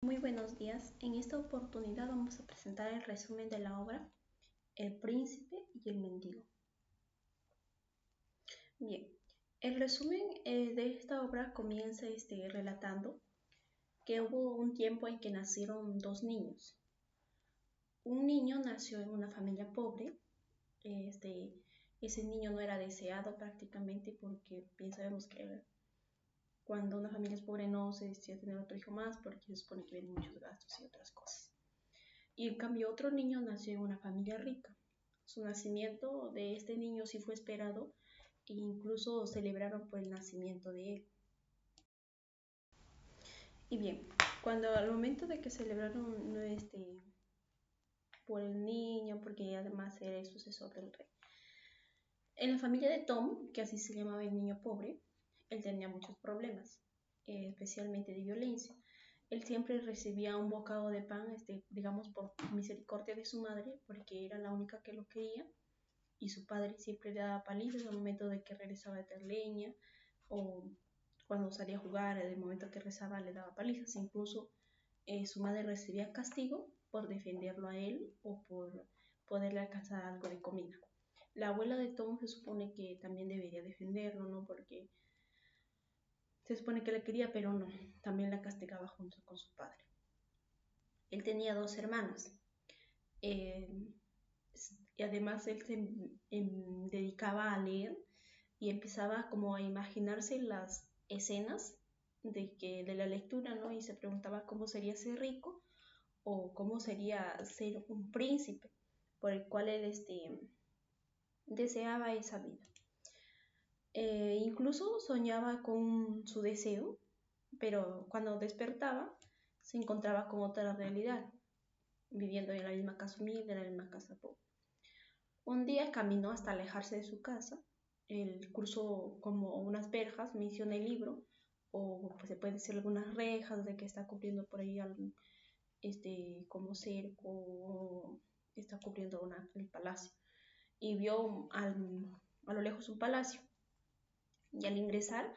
Muy buenos días. En esta oportunidad vamos a presentar el resumen de la obra El príncipe y el mendigo. Bien, el resumen de esta obra comienza relatando que hubo un tiempo en que nacieron dos niños. Un niño nació en una familia pobre. Este, ese niño no era deseado prácticamente porque bien sabemos que cuando una familia es pobre no se desea tener otro hijo más porque se supone que vienen muchos gastos y otras cosas. Y en cambio otro niño nació en una familia rica. Su nacimiento de este niño sí fue esperado e incluso celebraron por el nacimiento de él. Y bien, cuando al momento de que celebraron por el niño, porque además era el sucesor del rey, en la familia de Tom, que así se llamaba el niño pobre, él tenía muchos problemas, especialmente de violencia. Él siempre recibía un bocado de pan, digamos, por misericordia de su madre, porque era la única que lo quería, y su padre siempre le daba palizas al momento de que regresaba de traer leña, o cuando salía a jugar, en el momento que rezaba le daba palizas. Incluso su madre recibía castigo por defenderlo a él o por poderle alcanzar algo de comida. La abuela de Tom se supone que también debería defenderlo, ¿no? Porque se supone que le quería, pero no, también la castigaba junto con su padre. Él tenía dos hermanas. Eh, y además él se dedicaba a leer y empezaba como a imaginarse las escenas de la lectura, ¿no? Y se preguntaba cómo sería ser rico o cómo sería ser un príncipe por el cual él deseaba esa vida. Incluso soñaba con su deseo, pero cuando despertaba se encontraba con otra realidad, viviendo en la misma casa humilde, en la misma casa pobre. Un día caminó hasta alejarse de su casa. Él cruzó como unas verjas, menciona el libro, o pues, se puede decir algunas rejas de que está cubriendo por ahí algún como cerco, o está cubriendo el palacio. Y vio a lo lejos un palacio. Y al ingresar,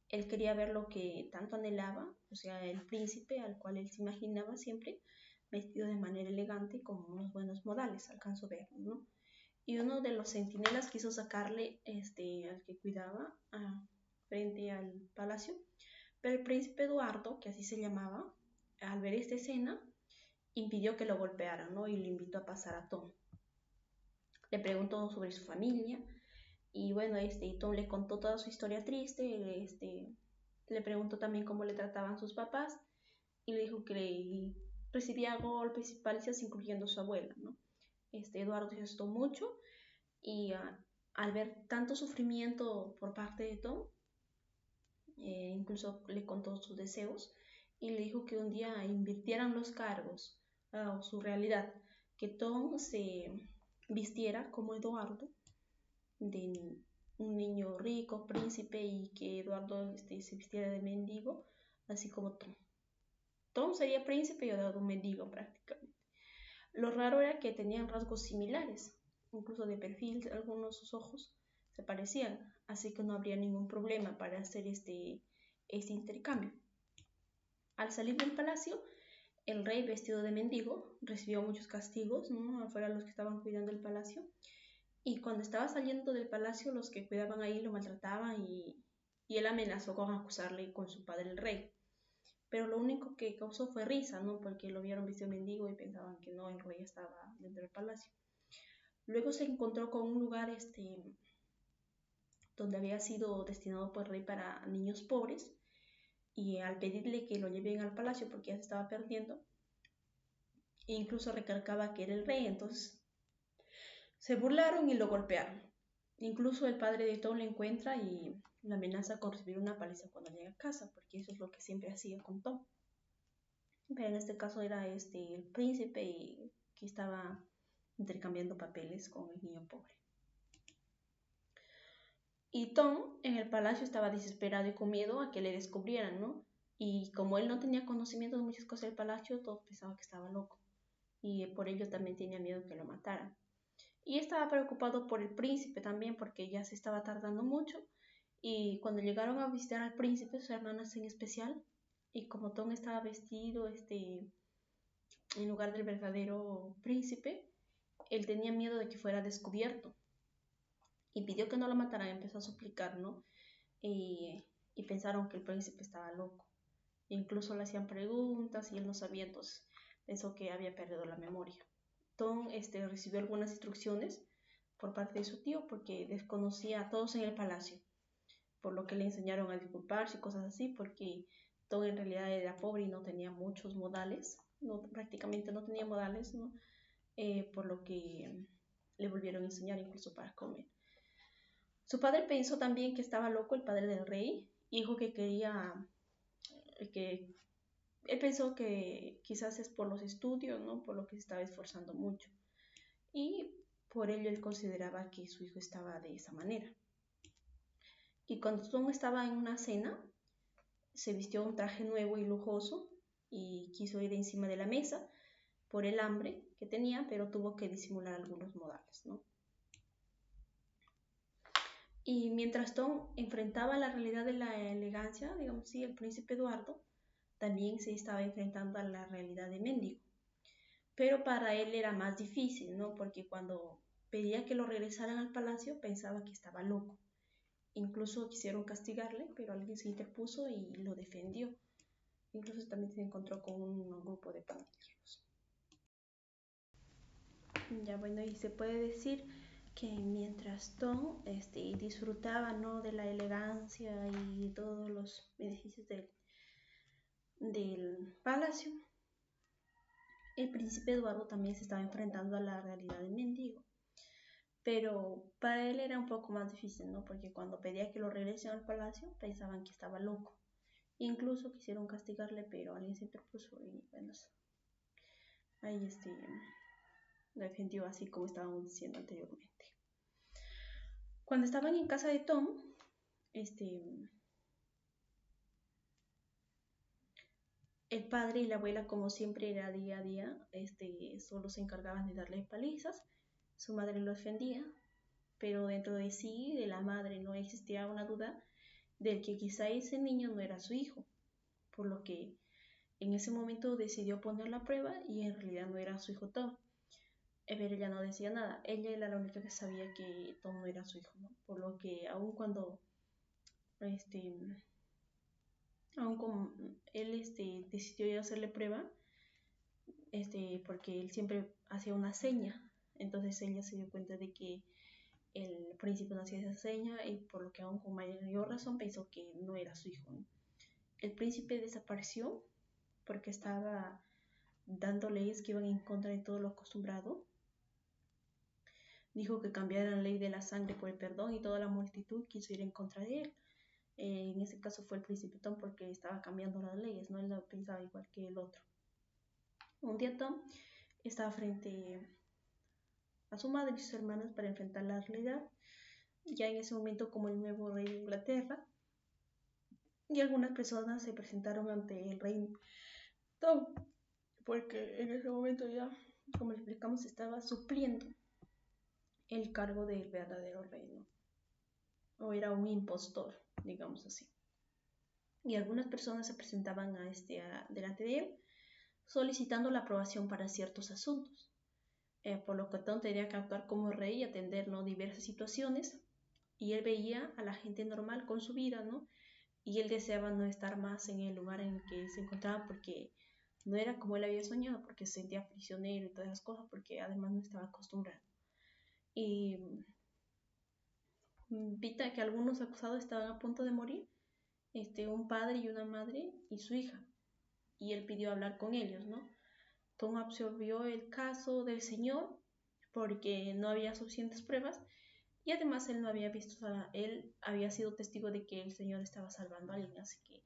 él quería ver lo que tanto anhelaba, o sea, el príncipe al cual él se imaginaba siempre, vestido de manera elegante con unos buenos modales, alcanzó a verlo, ¿no? Y uno de los centinelas quiso sacarle al que cuidaba frente al palacio, pero el príncipe Eduardo, que así se llamaba, al ver esta escena, impidió que lo golpearan, ¿no? Y lo invitó a pasar a Tom. Le preguntó sobre su familia y bueno, Tom le contó toda su historia triste, le preguntó también cómo le trataban sus papás y le dijo que recibía golpes y palizas incluyendo a su abuela, ¿no? Eduardo se asustó mucho y al ver tanto sufrimiento por parte de Tom, incluso le contó sus deseos y le dijo que un día invirtieran los cargos o su realidad, que Tom se vistiera como Eduardo, de un niño rico, príncipe, y que Eduardo se vistiera de mendigo, así como Tom. Tom sería príncipe y Eduardo un mendigo prácticamente. Lo raro era que tenían rasgos similares, incluso de perfil, algunos de sus ojos se parecían, así que no habría ningún problema para hacer este intercambio. Al salir del palacio, el rey vestido de mendigo recibió muchos castigos, ¿no? Afuera los que estaban cuidando el palacio, y cuando estaba saliendo del palacio los que cuidaban ahí lo maltrataban y él amenazó con acusarle con su padre el rey. Pero lo único que causó fue risa, ¿no? Porque lo vieron vestido de mendigo y pensaban que no, el rey estaba dentro del palacio. Luego se encontró con un lugar donde había sido destinado por el rey para niños pobres, y al pedirle que lo lleven al palacio porque ya se estaba perdiendo, e incluso recalcaba que era el rey, entonces se burlaron y lo golpearon. Incluso el padre de Tom le encuentra y lo amenaza con recibir una paliza cuando llegue a casa, porque eso es lo que siempre hacía con Tom. Pero en este caso era el príncipe y que estaba intercambiando papeles con el niño pobre. Y Tom en el palacio estaba desesperado y con miedo a que le descubrieran, ¿no? Y como él no tenía conocimiento de muchas cosas del palacio, todos pensaban que estaba loco. Y por ello también tenía miedo que lo mataran. Y estaba preocupado por el príncipe también, porque ya se estaba tardando mucho. Y cuando llegaron a visitar al príncipe, sus hermanas en especial, Y como Tom estaba vestido en lugar del verdadero príncipe, él tenía miedo de que fuera descubierto y pidió que no lo mataran. Empezó a suplicar, ¿no? Y pensaron que el príncipe estaba loco. Incluso le hacían preguntas y él no sabía, entonces pensó que había perdido la memoria. Tom recibió algunas instrucciones por parte de su tío porque desconocía a todos en el palacio, por lo que le enseñaron a disculparse y cosas así, porque Tom en realidad era pobre y no tenía muchos modales, no, prácticamente no tenía modales, ¿no? Por lo que le volvieron a enseñar incluso para comer. Su padre pensó también que estaba loco, el padre del rey, y dijo que quería, que él pensó que quizás es por los estudios, ¿no? Por lo que se estaba esforzando mucho. Y por ello él consideraba que su hijo estaba de esa manera. Y cuando Tom estaba en una cena, se vistió un traje nuevo y lujoso y quiso ir encima de la mesa por el hambre que tenía, pero tuvo que disimular algunos modales, ¿no? Y mientras Tom enfrentaba la realidad de la elegancia, digamos, sí, el príncipe Eduardo también se estaba enfrentando a la realidad de mendigo. Pero para él era más difícil, ¿no? Porque cuando pedía que lo regresaran al palacio pensaba que estaba loco. Incluso quisieron castigarle, pero alguien se interpuso y lo defendió. Incluso también se encontró con un grupo de pandilleros. Ya bueno, y se puede decir que mientras Tom disfrutaba, ¿no?, de la elegancia y todos los beneficios del palacio, el príncipe Eduardo también se estaba enfrentando a la realidad del mendigo. Pero para él era un poco más difícil, ¿no? Porque cuando pedía que lo regresen al palacio, pensaban que estaba loco. Incluso quisieron castigarle, pero alguien se interpuso y bueno, ahí lo defendió, así como estábamos diciendo anteriormente. Cuando estaban en casa de Tom, el padre y la abuela, como siempre era día a día, solo se encargaban de darle palizas. Su madre lo defendía, pero dentro de sí, de la madre, no existía una duda del que quizá ese niño no era su hijo, por lo que en ese momento decidió ponerlo a prueba y en realidad no era su hijo Tom. Pero ella no decía nada, ella era la única que sabía que Tom no era su hijo, ¿no? Por lo que aun cuando aun como él decidió ir a hacerle prueba, porque él siempre hacía una seña, entonces ella se dio cuenta de que el príncipe no hacía esa seña y por lo que aún con mayor razón pensó que no era su hijo, ¿no? El príncipe desapareció porque estaba dando leyes que iban en contra de todo lo acostumbrado. Dijo que cambiara la ley de la sangre por el perdón y toda la multitud quiso ir en contra de él. En ese caso fue el príncipe Tom porque estaba cambiando las leyes, ¿no? Él no pensaba igual que el otro. Un día Tom estaba frente a su madre y sus hermanas para enfrentar la realidad, ya en ese momento como el nuevo rey de Inglaterra, y algunas personas se presentaron ante el rey Tom, porque en ese momento ya, como explicamos, estaba supliendo el cargo del verdadero rey, ¿no? O era un impostor, digamos así. Y algunas personas se presentaban delante de él solicitando la aprobación para ciertos asuntos, por lo que Tom tenía que actuar como rey y atender, ¿no?, diversas situaciones, y él veía a la gente normal con su vida, ¿no? Y él deseaba no estar más en el lugar en el que se encontraba porque no era como él había soñado, porque se sentía prisionero y todas esas cosas, porque además no estaba acostumbrado. Y viste que algunos acusados estaban a punto de morir, un padre y una madre y su hija, y él pidió hablar con ellos, ¿no? Tom absorbió el caso del señor porque no había suficientes pruebas y además él no había visto, él había sido testigo de que el señor estaba salvando a alguien, así que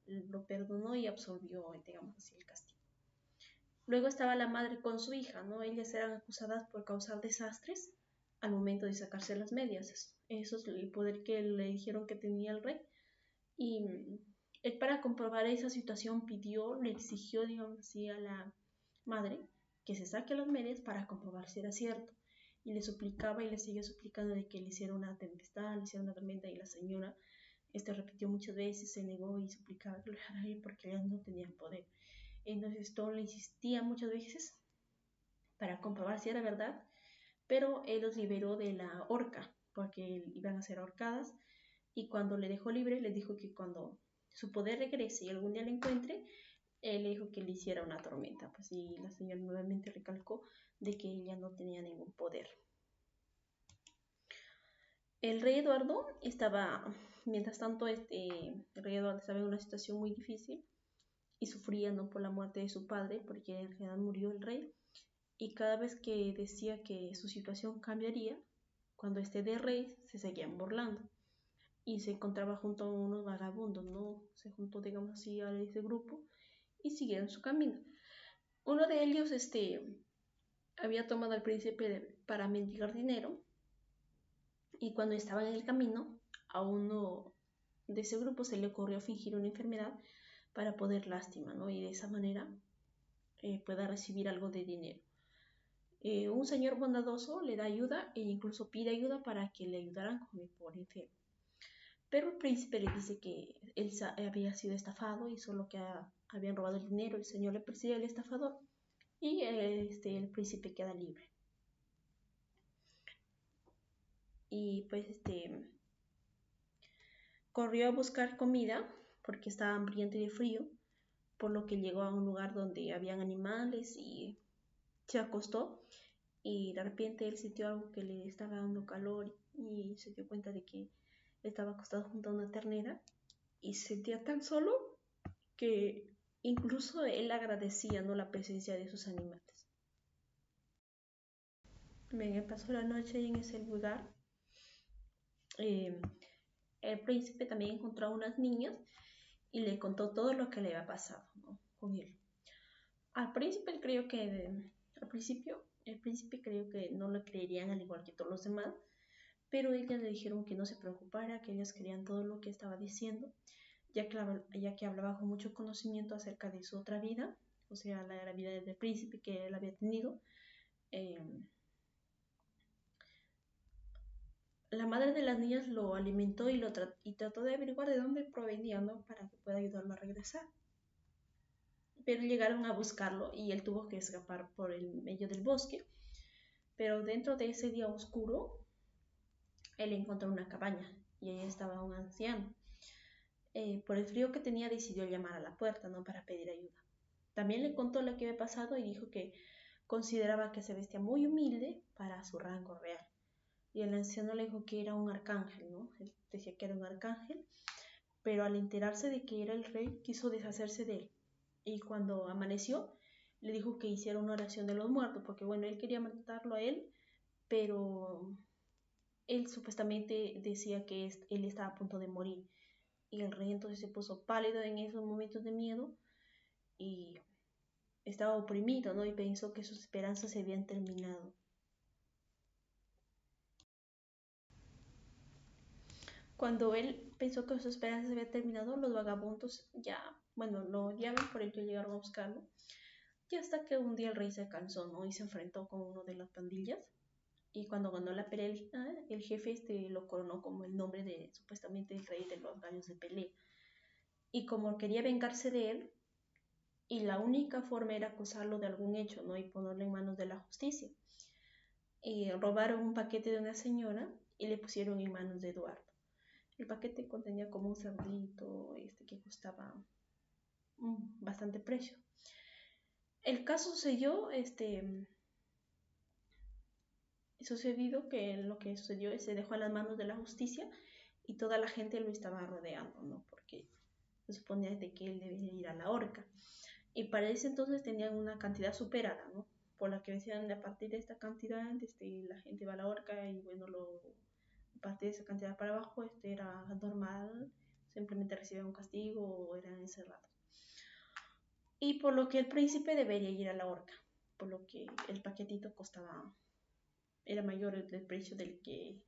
lo perdonó y absolvió, digamos así, el castigo. Luego estaba la madre con su hija, ¿no? Ellas eran acusadas por causar desastres al momento de sacarse las medias. Eso es el poder que le dijeron que tenía el rey. Y él, para comprobar esa situación, le exigió, digamos así, a la madre que se saque las medias para comprobar si era cierto. Y le suplicaba y le sigue suplicando de que le hiciera una tempestad, le hiciera una tormenta, y la señora Este repitió muchas veces, se negó y suplicaba que lo dejara ir porque ellas no tenían poder. Entonces Thor le insistía muchas veces para comprobar si era verdad, pero él los liberó de la horca porque iban a ser ahorcadas, y cuando le dejó libre les dijo que cuando su poder regrese y algún día lo encuentre, él le dijo que le hiciera una tormenta. Pues, y la señora nuevamente recalcó de que ella no tenía ningún poder. El rey Eduardo estaba, mientras tanto, el rey Eduardo estaba en una situación muy difícil y sufría, ¿no?, por la muerte de su padre, porque en realidad murió el rey, y cada vez que decía que su situación cambiaría, cuando esté de rey, se seguían burlando. Y se encontraba junto a unos vagabundos, ¿no? Se juntó, digamos así, a ese grupo y siguieron su camino. Uno de ellos, había tomado al príncipe para mendigar dinero, y cuando estaban en el camino, a uno de ese grupo se le ocurrió fingir una enfermedad para poder lástima, ¿no? Y de esa manera pueda recibir algo de dinero. Un señor bondadoso le da ayuda e incluso pide ayuda para que le ayudaran con el pobre enfermo. Pero el príncipe le dice que él había sido estafado y solo que habían robado el dinero. El señor le persigue al estafador y el príncipe queda libre. Y pues corrió a buscar comida porque estaba hambriento y de frío, por lo que llegó a un lugar donde habían animales y se acostó, y de repente él sintió algo que le estaba dando calor y se dio cuenta de que estaba acostado junto a una ternera y se sentía tan solo que incluso él agradecía, ¿no?, la presencia de sus animales. Bien, pasó la noche en ese lugar. Eh, el príncipe también encontró a unas niñas y le contó todo lo que le había pasado, ¿no?, con él. Al príncipe creyó que, al principio, el príncipe creyó que no lo creerían al igual que todos los demás, pero ellas le dijeron que no se preocupara, que ellas querían todo lo que estaba diciendo, ya que hablaba con mucho conocimiento acerca de su otra vida, o sea, la vida del príncipe que él había tenido. La madre de las niñas lo alimentó y trató de averiguar de dónde provenía, ¿no?, para que pueda ayudarlo a regresar. Pero llegaron a buscarlo y él tuvo que escapar por el medio del bosque. Pero dentro de ese día oscuro, él encontró una cabaña y ahí estaba un anciano. Por el frío que tenía, decidió llamar a la puerta, ¿no?, para pedir ayuda. También le contó lo que había pasado y dijo que consideraba que se vestía muy humilde para su rango real. Y el anciano le dijo que era un arcángel, ¿no? Él decía que era un arcángel, pero al enterarse de que era el rey, quiso deshacerse de él. Y cuando amaneció, le dijo que hiciera una oración de los muertos, porque bueno, él quería matarlo a él, pero él supuestamente decía que él estaba a punto de morir. Y el rey entonces se puso pálido en esos momentos de miedo y estaba oprimido, ¿no? Y pensó que sus esperanzas se habían terminado. Cuando él pensó que sus esperanzas habían terminado, los vagabundos ya, bueno, lo odiaban, por ello llegaron a buscarlo. Y hasta que un día el rey se cansó, ¿no?, y se enfrentó con uno de las pandillas. Y cuando ganó la pelea, el jefe lo coronó como el nombre de supuestamente el rey de los gallos de pelea. Y como quería vengarse de él, y la única forma era acusarlo de algún hecho, ¿no?, y ponerlo en manos de la justicia. Y robaron un paquete de una señora y le pusieron en manos de Eduardo. El paquete contenía como un cerdito que costaba bastante precio. El caso sucedido que lo que sucedió es que se dejó en las manos de la justicia y toda la gente lo estaba rodeando, ¿no?, porque se suponía de que él debía ir a la horca. Y para ese entonces tenían una cantidad superada, ¿no?, por la que decían, a partir de esta cantidad la gente va a la horca, y bueno, a partir de esa cantidad para abajo era normal, simplemente recibían un castigo o eran encerrados. Y por lo que el príncipe debería ir a la horca, por lo que el paquetito era mayor el precio del que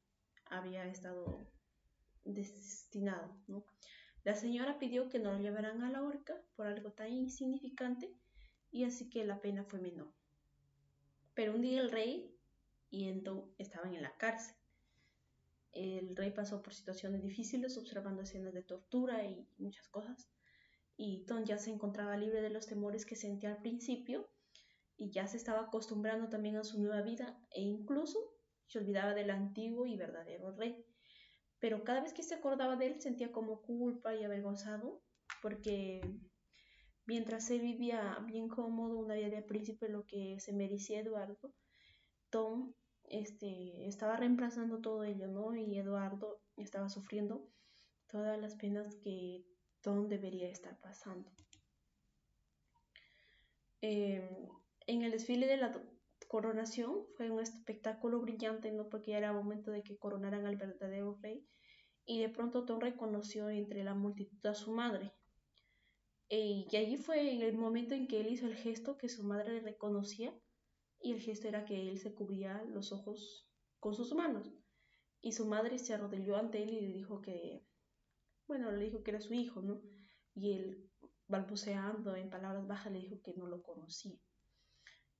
había estado destinado, ¿no? La señora pidió que no lo llevaran a la horca por algo tan insignificante, y así que la pena fue menor. Pero un día el rey y Ento estaban en la cárcel, El rey pasó por situaciones difíciles, observando escenas de tortura y muchas cosas. Y Tom ya se encontraba libre de los temores que sentía al principio y ya se estaba acostumbrando también a su nueva vida e incluso se olvidaba del antiguo y verdadero rey. Pero cada vez que se acordaba de él sentía como culpa y avergonzado porque mientras él vivía bien cómodo una vida de príncipe, lo que se merecía Eduardo, Tom estaba reemplazando todo ello, ¿no? Y Eduardo estaba sufriendo todas las penas que Tom debería estar pasando. En el desfile de la coronación fue un espectáculo brillante, ¿no? Porque ya era momento de que coronaran al verdadero rey. Y de pronto Tom reconoció entre la multitud a su madre. Y allí fue el momento en que él hizo el gesto que su madre le reconocía. Y el gesto era que él se cubría los ojos con sus manos. Y su madre se arrodilló ante él y le dijo que, bueno, le dijo que era su hijo, ¿no? Y él, balbuceando en palabras bajas, le dijo que no lo conocía.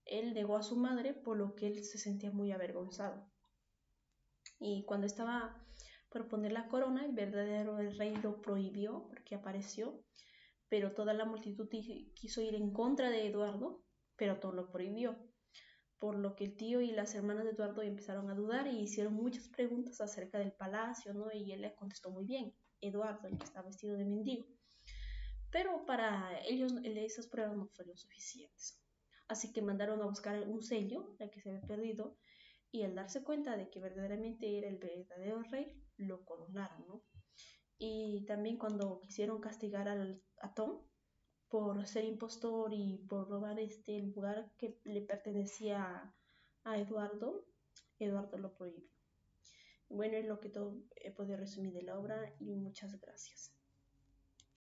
Él negó a su madre, por lo que él se sentía muy avergonzado. Y cuando estaba por poner la corona, el verdadero rey lo prohibió porque apareció, pero toda la multitud quiso ir en contra de Eduardo, pero todo lo prohibió. Por lo que el tío y las hermanas de Eduardo empezaron a dudar y hicieron muchas preguntas acerca del palacio, ¿no? Y él le contestó muy bien, Eduardo, el que está vestido de mendigo. Pero para ellos esas pruebas no fueron suficientes. Así que mandaron a buscar un sello, el que se había perdido, y al darse cuenta de que verdaderamente era el verdadero rey, lo coronaron, ¿no? Y también cuando quisieron castigar a Tom por ser impostor y por robar el lugar que le pertenecía a Eduardo, Eduardo lo prohibió. Bueno, es lo que todo he podido resumir de la obra y muchas gracias.